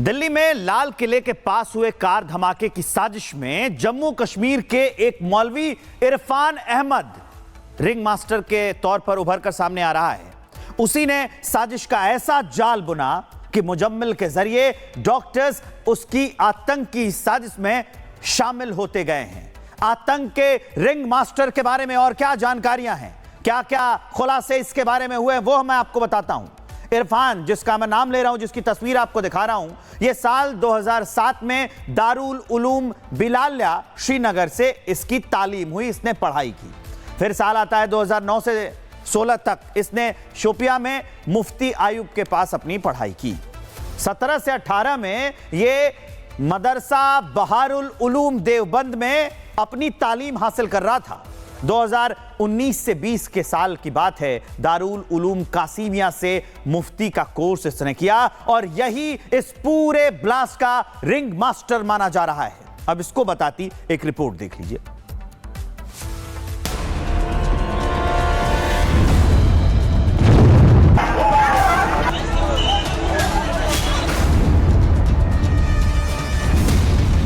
दिल्ली में लाल किले के पास हुए कार धमाके की साजिश में जम्मू कश्मीर के एक मौलवी इरफान अहमद रिंग मास्टर के तौर पर उभर कर सामने आ रहा है। उसी ने साजिश का ऐसा जाल बुना कि मुजम्मिल के जरिए डॉक्टर्स उसकी आतंक की साजिश में शामिल होते गए हैं। आतंक के रिंग मास्टर के बारे में और क्या जानकारियां हैं, क्या क्या खुलासे इसके बारे में हुए, वो मैं आपको बताता हूं। इरफान, जिसका मैं नाम ले रहा हूं, जिसकी तस्वीर आपको दिखा रहा हूं, यह साल 2007 में दारुल उलूम बिलालिया श्रीनगर से इसकी तालीम हुई, इसने पढ़ाई की। फिर साल आता है 2009 से 16 तक इसने शोपिया में मुफ्ती आयुब के पास अपनी पढ़ाई की। 17 से 18 में यह मदरसा बहारुल उलूम देवबंद में अपनी तालीम हासिल कर रहा था। 2019 से 20 के साल की बात है, दारुल उलूम कासिमिया से मुफ्ती का कोर्स इसने किया और यही इस पूरे ब्लास्ट का रिंग मास्टर माना जा रहा है। अब इसको बताती एक रिपोर्ट देख लीजिए।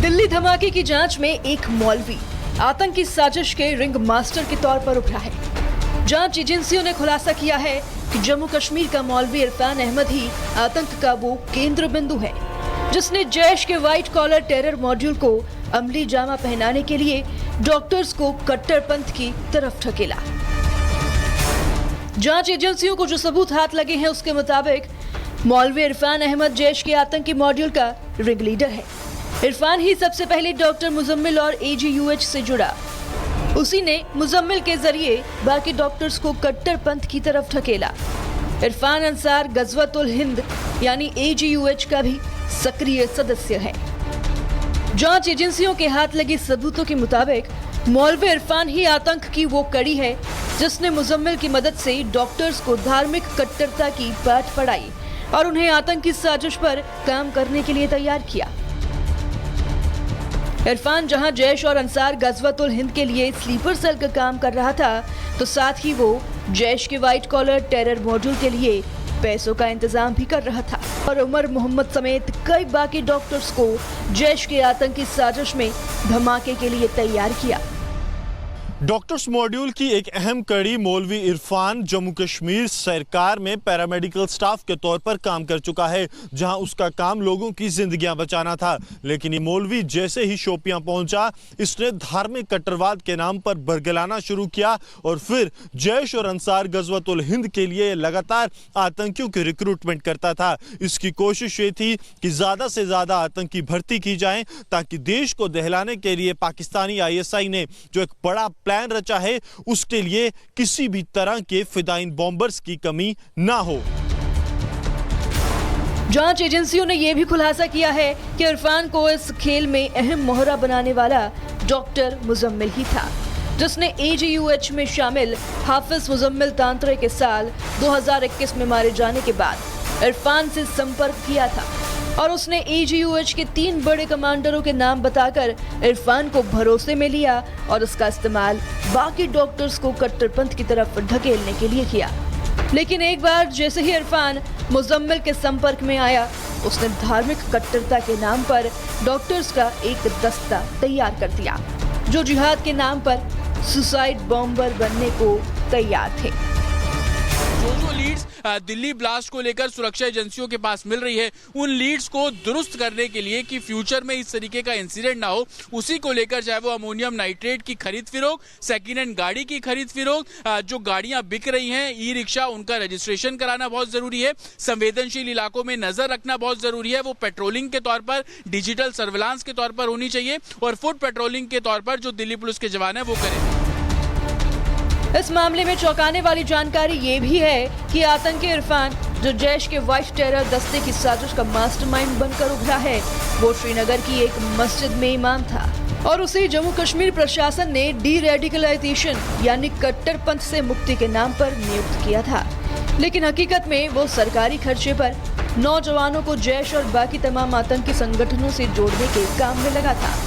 दिल्ली धमाके की जांच में एक मौलवी आतंकी साजिश के रिंग मास्टर के तौर पर उभरा है। जांच एजेंसियों ने खुलासा किया है कि जम्मू कश्मीर का मौलवी इरफान अहमद ही आतंक का वो केंद्र बिंदु है, जिसने जैश के व्हाइट कॉलर टेरर मॉड्यूल को अमली जामा पहनाने के लिए डॉक्टर्स को कट्टरपंथ की तरफ ढकेला। जांच एजेंसियों को जो सबूत हाथ लगे हैं, उसके मुताबिक मौलवी इरफान अहमद जैश के आतंकी मॉड्यूल का रिंग लीडर है। इरफान ही सबसे पहले डॉक्टर मुजम्मिल और AGUH से जुड़ा। उसी ने मुजम्मिल के जरिए बाकी डॉक्टर्स को कट्टरपंथ की तरफ ढकेला। इरफान अंसार गजवतुल हिंद यानी AGUH का भी सक्रिय सदस्य है। जांच एजेंसियों के हाथ लगे सबूतों के मुताबिक मौलवी इरफान ही आतंक की वो कड़ी है जिसने मुजम्मिल की मदद से डॉक्टर्स को धार्मिक कट्टरता की पाठ पढ़ाई और उन्हें आतंकी साजिश पर काम करने के लिए तैयार किया। इरफान जहां जैश और अंसार गजवतुल हिंद के लिए स्लीपर सेल का काम कर रहा था, तो साथ ही वो जैश के व्हाइट कॉलर टेरर मॉड्यूल के लिए पैसों का इंतजाम भी कर रहा था और उमर मोहम्मद समेत कई बाकी डॉक्टर्स को जैश के आतंकी साजिश में धमाके के लिए तैयार किया। डॉक्टर्स मॉड्यूल की एक अहम कड़ी मौलवी इरफान जम्मू कश्मीर सरकार में पैरामेडिकल स्टाफ के तौर पर काम कर चुका है, जहां उसका काम लोगों की जिंदगियां बचाना था। लेकिन ये मौलवी जैसे ही शोपियां पहुंचा, इसने धार्मिक कट्टरवाद के नाम पर बरगलाना शुरू किया और फिर जैश और अंसार गजवतुल हिंद के लिए लगातार आतंकियों की रिक्रूटमेंट करता था। इसकी कोशिश ये थी कि ज्यादा से ज्यादा आतंकी भर्ती की जाए ताकि देश को दहलाने के लिए पाकिस्तानी ISI ने जो एक बड़ा प्लान रचा है, उसके लिए किसी भी तरह के फिदाइन बॉम्बर्स की कमी ना हो। जांच एजेंसियों ने यह भी खुलासा किया है कि इरफान को इस खेल में अहम मोहरा बनाने वाला डॉक्टर मुजम्मिल ही था, जिसने AGUH में शामिल हाफिज मुजम्मिल तांत्रे के साल 2021 में मारे जाने के बाद इरफान से संपर्क किया था और उसने AGUH के 3 बड़े कमांडरों के नाम बताकर इरफान को भरोसे में लिया और उसका इस्तेमाल बाकी डॉक्टर्स को कट्टरपंथ की तरफ ढकेलने के लिए किया। लेकिन एक बार जैसे ही इरफान मुजम्मिल के संपर्क में आया, उसने धार्मिक कट्टरता के नाम पर डॉक्टर्स का एक दस्ता तैयार कर दिया, जो जिहाद के नाम पर सुसाइड बॉम्बर बनने को तैयार थे। जो लीड्स दिल्ली ब्लास्ट को लेकर सुरक्षा एजेंसियों के पास मिल रही है, उन लीड्स को दुरुस्त करने के लिए कि फ्यूचर में इस तरीके का इंसिडेंट ना हो, उसी को लेकर चाहे वो अमोनियम नाइट्रेट की खरीद फिरोग, सेकेंड हैंड गाड़ी की खरीद फिरोग, जो गाड़ियां बिक रही हैं ई-रिक्शा, उनका रजिस्ट्रेशन कराना बहुत जरूरी है। संवेदनशील इलाकों में नजर रखना बहुत जरूरी है। वो पेट्रोलिंग के तौर पर, डिजिटल सर्विलांस के तौर पर होनी चाहिए और फुट पेट्रोलिंग के तौर पर जो दिल्ली पुलिस के जवान है वो करें। इस मामले में चौंकाने वाली जानकारी ये भी है कि आतंकी इरफान, जो जैश के व्हाइट टेरर दस्ते की साजिश का मास्टरमाइंड बनकर उभरा है, वो श्रीनगर की एक मस्जिद में इमाम था और उसे जम्मू कश्मीर प्रशासन ने डी-रेडिकलाइजेशन यानी कट्टरपंथ से मुक्ति के नाम पर नियुक्त किया था। लेकिन हकीकत में वो सरकारी खर्चे पर नौजवानों को जैश और बाकी तमाम आतंकी संगठनों से जोड़ने के काम में लगा था।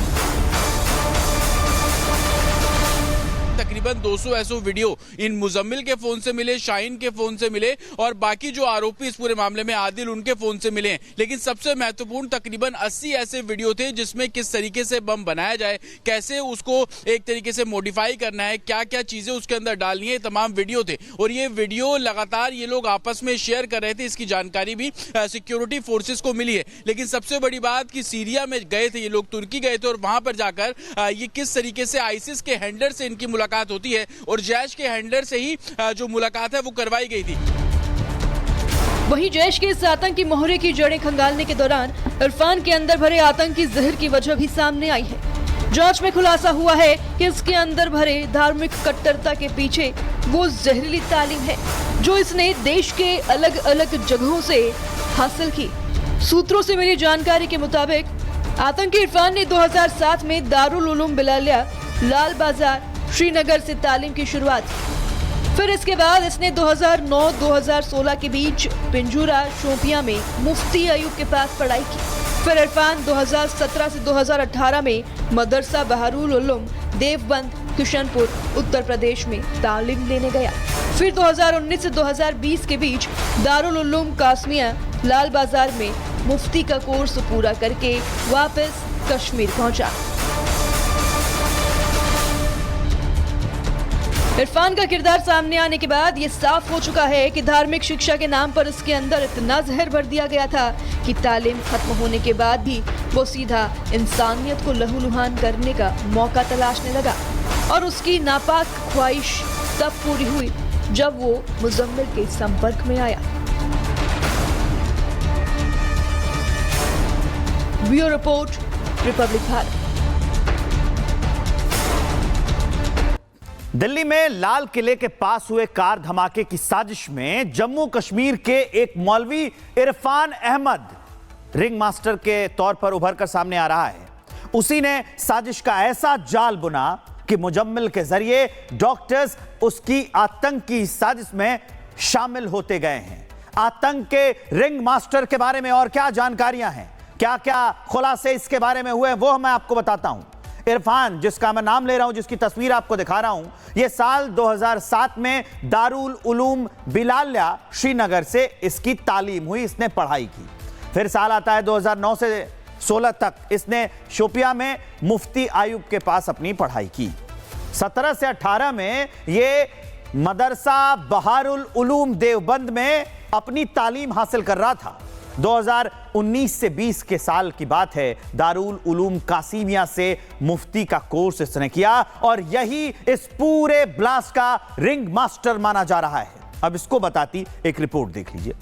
तकरीबन 200 ऐसे वीडियो इन मुजम्मिल के फोन से मिले, शाहीन के फोन से मिले और बाकी जो आरोपी इस पूरे मामले में आदिल उनके फोन से मिले। लेकिन सबसे महत्वपूर्ण तकरीबन 80 ऐसे वीडियो थे जिसमें किस तरीके से बम बनाया जाए, कैसे उसको एक तरीके से मॉडिफाई करना है, क्या क्या चीजें उसके अंदर डालनी है, तमाम वीडियो थे। और ये वीडियो लगातार ये लोग आपस में शेयर कर रहे थे। इसकी जानकारी भी सिक्योरिटी फोर्सेस को मिली है। लेकिन सबसे बड़ी बात कि सीरिया में गए थे ये लोग, तुर्की गए थे और वहां पर जाकर ये किस तरीके से आईसिस के हैंडलर से इनकी मुलाकात होती है और जैश के हैंडलर से ही जो मुलाकात है वो करवाई गई थी। वहीं जैश के इस आतंकी मोहरे की जड़ें खंगालने के दौरान इरफान के अंदर भरे आतंकी जहर की वजह भी सामने आई है। जांच में खुलासा हुआ है कि इसके अंदर भरे धार्मिक कट्टरता के पीछे वो जहरीली तालीम है जो इसने देश के अलग अलग जगहों से हासिल की। सूत्रों से मिली जानकारी के मुताबिक आतंकी इरफान ने 2007 में दारुल उलूम बिलालिया लाल बाजार श्रीनगर से तालीम की शुरुआत की। फिर इसके बाद इसने 2009-2016 के बीच पिंजूरा शोपियां में मुफ्ती अयूब के पास पढ़ाई की। फिर इरफान 2017 से 2018 में मदरसा बहारुल उलूम देवबंद किशनपुर उत्तर प्रदेश में तालीम लेने गया। फिर 2019 से 2020 के बीच दारुल उलूम कासमिया लाल बाजार में मुफ्ती का कोर्स पूरा करके वापस कश्मीर पहुंचा। इरफान का किरदार सामने आने के बाद ये साफ हो चुका है कि धार्मिक शिक्षा के नाम पर इसके अंदर इतना जहर भर दिया गया था कि तालीम खत्म होने के बाद भी वो सीधा इंसानियत को लहूलुहान करने का मौका तलाशने लगा। और उसकी नापाक ख्वाहिश तब पूरी हुई जब वो मुजम्मिल के संपर्क में आया। Bureau report, Republic Bharat. Delhi में लाल किले के पास हुए कार धमाके की साजिश में जम्मू कश्मीर के एक मौलवी इरफान अहमद रिंग मास्टर के तौर पर उभर कर सामने आ रहा है। उसी ने साजिश का ऐसा जाल बुना कि मुजम्मिल के जरिए डॉक्टर्स उसकी आतंकी साजिश में शामिल होते गए हैं। आतंक के रिंग मास्टर के बारे में और क्या जानकारियां हैं, क्या क्या खुलासे इसके बारे में हुए, वो मैं आपको बताता हूं। इरफान, जिसका मैं नाम ले रहा हूं, जिसकी तस्वीर आपको दिखा रहा हूं, यह साल 2007 में दारुल उलूम बिलालिया श्रीनगर से इसकी तालीम हुई, इसने पढ़ाई की। फिर साल आता है 2009 से 16 तक इसने शोपिया में मुफ्ती अयूब के पास अपनी पढ़ाई की। 17 से 18 में ये मदरसा बहारुल उलूम देवबंद में अपनी तालीम हासिल कर रहा था। 2019 से 20 के साल की बात है, दारुल उलूम कासिमिया से मुफ्ती का कोर्स इसने किया और यही इस पूरे ब्लास्ट का रिंग मास्टर माना जा रहा है। अब इसको बताती एक रिपोर्ट देख लीजिए।